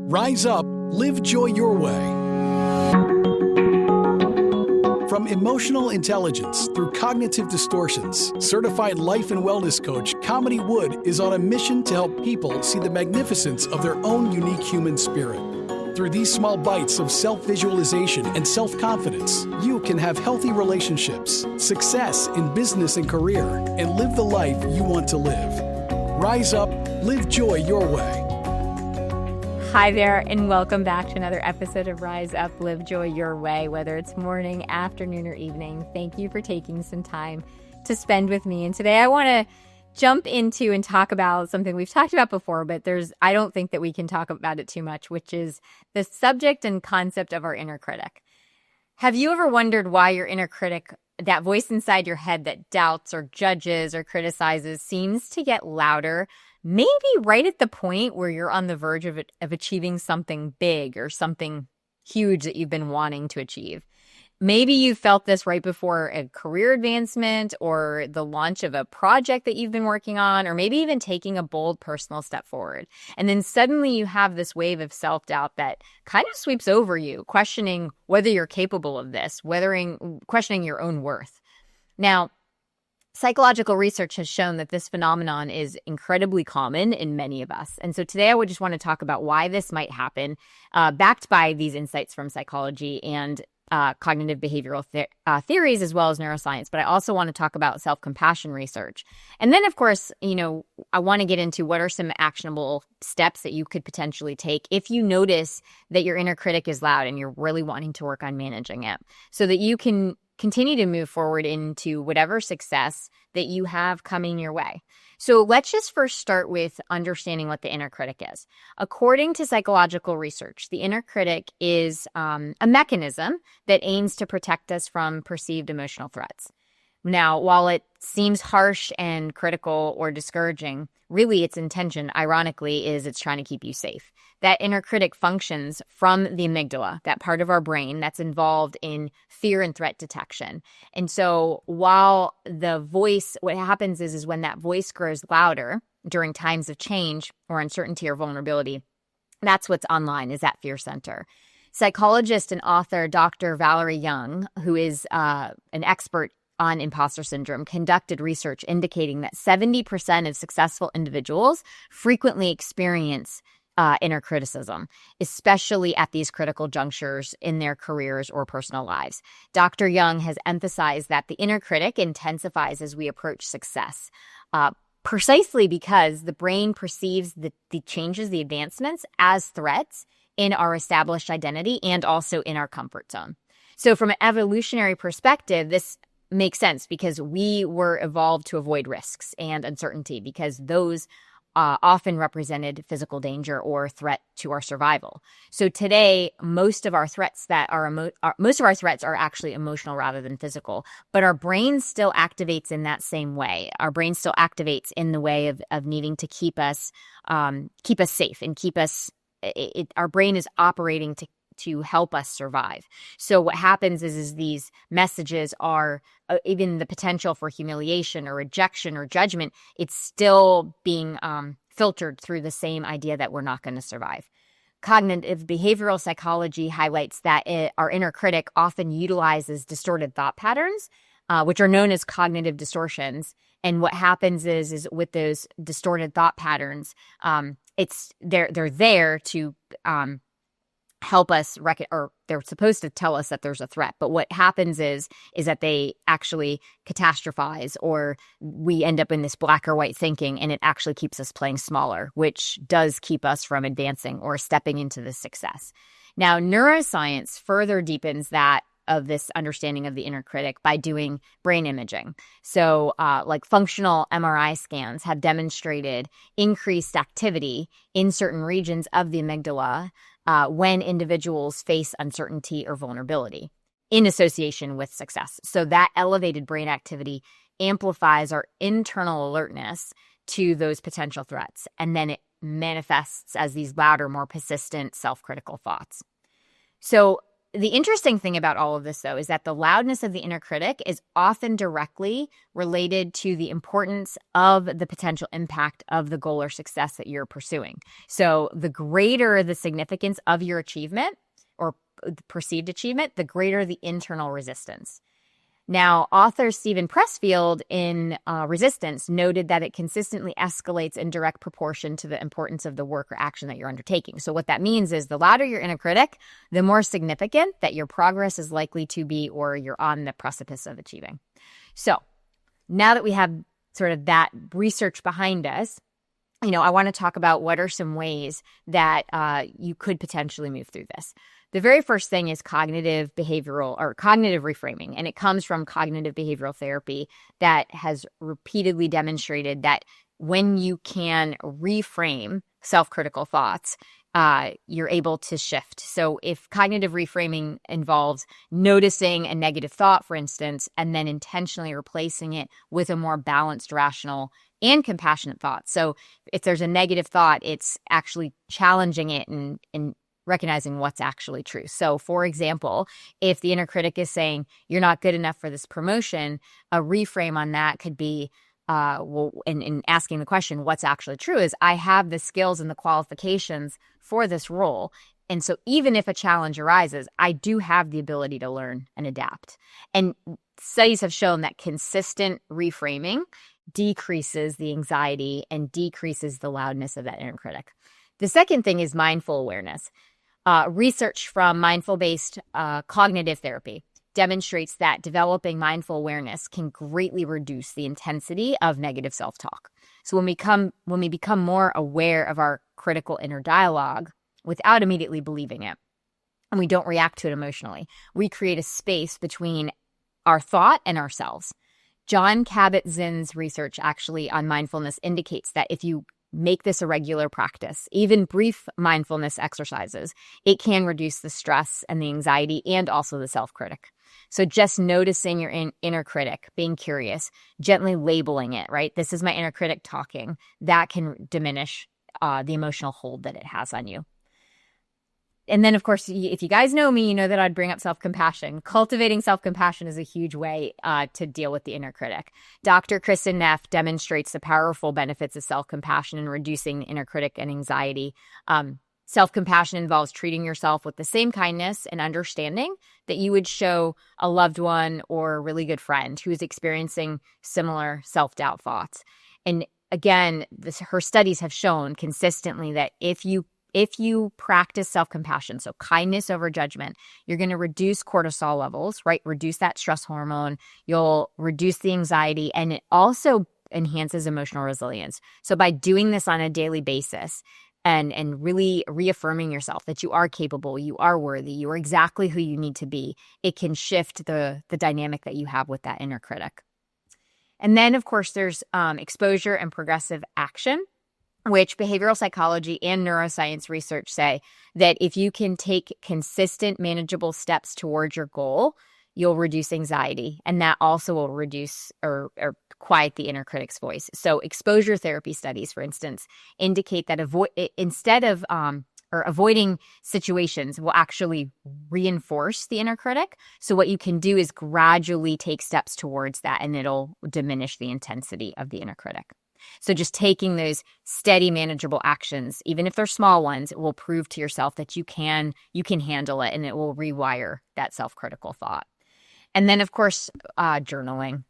Rise up, live joy your way. From emotional intelligence through cognitive distortions, certified life and wellness coach Kamini Wood is on a mission to help people see the magnificence of their own unique human spirit. Through these small bites of self-visualization and self-confidence, you can have healthy relationships, success in business and career, and live the life you want to live. Rise up, live joy your way. Hi there, and welcome back to another episode of Rise Up, Live Joy Your Way. Whether it's morning, afternoon, or evening, thank you for taking some time to spend with me. And today I want to jump into and talk about something we've talked about before, but I don't think that we can talk about it too much, which is the subject and concept of our inner critic. Have you ever wondered why your inner critic, that voice inside your head that doubts or judges or criticizes, seems to get louder? Maybe right at the point where you're on the verge of achieving something big or something huge that you've been wanting to achieve. Maybe you felt this right before a career advancement or the launch of a project that you've been working on, or maybe even taking a bold personal step forward. And then suddenly you have this wave of self-doubt that kind of sweeps over you, questioning whether you're capable of this, questioning your own worth. Now, psychological research has shown that this phenomenon is incredibly common in many of us. And so today I would just want to talk about why this might happen, backed by these insights from psychology and cognitive behavioral theories, as well as neuroscience. But I also want to talk about self-compassion research. And then, of course, I want to get into what are some actionable steps that you could potentially take if you notice that your inner critic is loud and you're really wanting to work on managing it, so that you can continue to move forward into whatever success that you have coming your way. So let's just first start with understanding what the inner critic is. According to psychological research, the inner critic is a mechanism that aims to protect us from perceived emotional threats. Now, while it seems harsh and critical or discouraging, really its intention, ironically, is it's trying to keep you safe. That inner critic functions from the amygdala, that part of our brain that's involved in fear and threat detection. And so while the voice, what happens is when that voice grows louder during times of change or uncertainty or vulnerability, that's what's online, is that fear center. Psychologist and author Dr. Valerie Young, who is an expert on imposter syndrome, conducted research indicating that 70% of successful individuals frequently experience inner criticism, especially at these critical junctures in their careers or personal lives. Dr. Young has emphasized that the inner critic intensifies as we approach success, precisely because the brain perceives the changes, the advancements, as threats in our established identity and also in our comfort zone. So from an evolutionary perspective, this makes sense because we were evolved to avoid risks and uncertainty, because those often represented physical danger or threat to our survival. So today, most of our threats are actually emotional rather than physical. But our brain still activates in that same way. Our brain still activates in the way of needing to keep us safe and keep us. Our brain is operating to help us survive. So what happens is these messages are even the potential for humiliation or rejection or judgment. It's still being filtered through the same idea that we're not going to survive. Cognitive behavioral psychology highlights that our inner critic often utilizes distorted thought patterns, which are known as cognitive distortions. And what happens is with those distorted thought patterns, they're there to help us or they're supposed to tell us that there's a threat. But what happens is that they actually catastrophize, or we end up in this black or white thinking, and it actually keeps us playing smaller, which does keep us from advancing or stepping into this success. Now, neuroscience further deepens that of this understanding of the inner critic by doing brain imaging. So like functional MRI scans have demonstrated increased activity in certain regions of the amygdala when individuals face uncertainty or vulnerability in association with success. So that elevated brain activity amplifies our internal alertness to those potential threats, and then it manifests as these louder, more persistent self-critical thoughts. So the interesting thing about all of this, though, is that the loudness of the inner critic is often directly related to the importance of the potential impact of the goal or success that you're pursuing. So the greater the significance of your achievement or perceived achievement, the greater the internal resistance. Now, author Stephen Pressfield in Resistance noted that it consistently escalates in direct proportion to the importance of the work or action that you're undertaking. So what that means is the louder your inner critic, the more significant that your progress is likely to be or you're on the precipice of achieving. So now that we have sort of that research behind us, I want to talk about what are some ways that you could potentially move through this. The very first thing is cognitive reframing, and it comes from cognitive behavioral therapy that has repeatedly demonstrated that when you can reframe self-critical thoughts, you're able to shift. So if cognitive reframing involves noticing a negative thought, for instance, and then intentionally replacing it with a more balanced, rational, and compassionate thought. So if there's a negative thought, it's actually challenging it and recognizing what's actually true. So for example, if the inner critic is saying, you're not good enough for this promotion, a reframe on that could be, in asking the question, what's actually true is I have the skills and the qualifications for this role. And so even if a challenge arises, I do have the ability to learn and adapt. And studies have shown that consistent reframing decreases the anxiety and decreases the loudness of that inner critic. The second thing is mindful awareness. Research from mindful-based cognitive therapy demonstrates that developing mindful awareness can greatly reduce the intensity of negative self-talk. So when we become more aware of our critical inner dialogue without immediately believing it, and we don't react to it emotionally, we create a space between our thought and ourselves. John Kabat-Zinn's research actually on mindfulness indicates that if you make this a regular practice, even brief mindfulness exercises, it can reduce the stress and the anxiety and also the self-critic. So just noticing your inner critic, being curious, gently labeling it, right? This is my inner critic talking. That can diminish the emotional hold that it has on you. And then, of course, if you guys know me, you know that I'd bring up self-compassion. Cultivating self-compassion is a huge way to deal with the inner critic. Dr. Kristen Neff demonstrates the powerful benefits of self-compassion in reducing the inner critic and anxiety. Self-compassion involves treating yourself with the same kindness and understanding that you would show a loved one or a really good friend who is experiencing similar self-doubt thoughts. And again, her studies have shown consistently that if you practice self-compassion, so kindness over judgment, you're going to reduce cortisol levels, right? Reduce that stress hormone. You'll reduce the anxiety, and it also enhances emotional resilience. So by doing this on a daily basis and really reaffirming yourself that you are capable, you are worthy, you are exactly who you need to be, it can shift the dynamic that you have with that inner critic. And then, of course, there's exposure and progressive action, which behavioral psychology and neuroscience research say that if you can take consistent, manageable steps towards your goal, you'll reduce anxiety. And that also will reduce or quiet the inner critic's voice. So exposure therapy studies, for instance, indicate that avoiding situations will actually reinforce the inner critic. So what you can do is gradually take steps towards that, and it'll diminish the intensity of the inner critic. So just taking those steady, manageable actions, even if they're small ones, it will prove to yourself that you can handle it, and it will rewire that self-critical thought. And then, of course, journaling.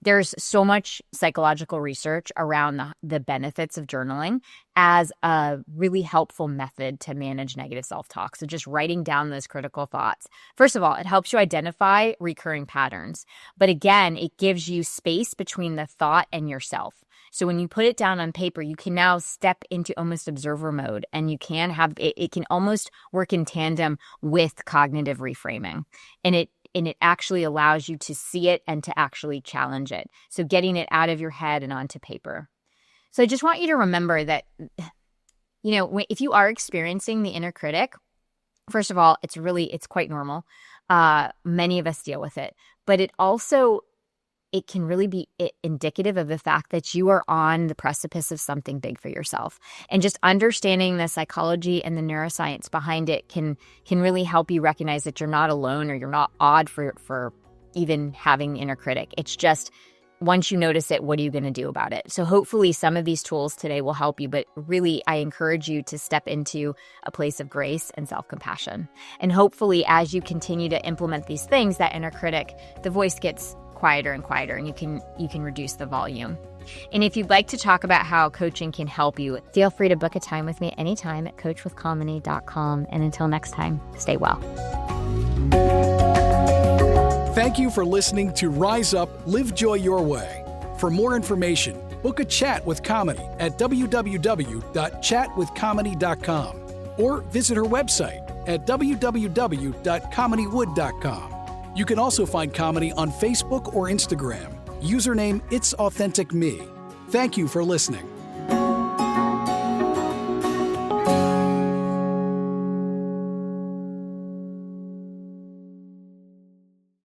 There's so much psychological research around the benefits of journaling as a really helpful method to manage negative self-talk. So just writing down those critical thoughts. First of all, it helps you identify recurring patterns. But again, it gives you space between the thought and yourself. So when you put it down on paper, you can now step into almost observer mode, and you can have it can almost work in tandem with cognitive reframing. And it actually allows you to see it and to actually challenge it. So getting it out of your head and onto paper. So I just want you to remember that, if you are experiencing the inner critic, first of all, it's quite normal. Many of us deal with it, but it also it can really be indicative of the fact that you are on the precipice of something big for yourself. And just understanding the psychology and the neuroscience behind it can really help you recognize that you're not alone or you're not odd for even having inner critic. It's just, once you notice it, what are you going to do about it? So hopefully some of these tools today will help you, but really I encourage you to step into a place of grace and self-compassion. And hopefully as you continue to implement these things, that inner critic, the voice gets quieter and quieter, and you can reduce the volume. And if you'd like to talk about how coaching can help you, feel free to book a time with me anytime at coachwithkamini.com. And until next time, stay well. Thank you for listening to Rise Up, Live Joy Your Way. For more information, book a chat with Kamini at www.chatwithkamini.com or visit her website at www.kaminiwood.com. You can also find Kamini on Facebook or Instagram. Username It's Authentic Me. Thank you for listening.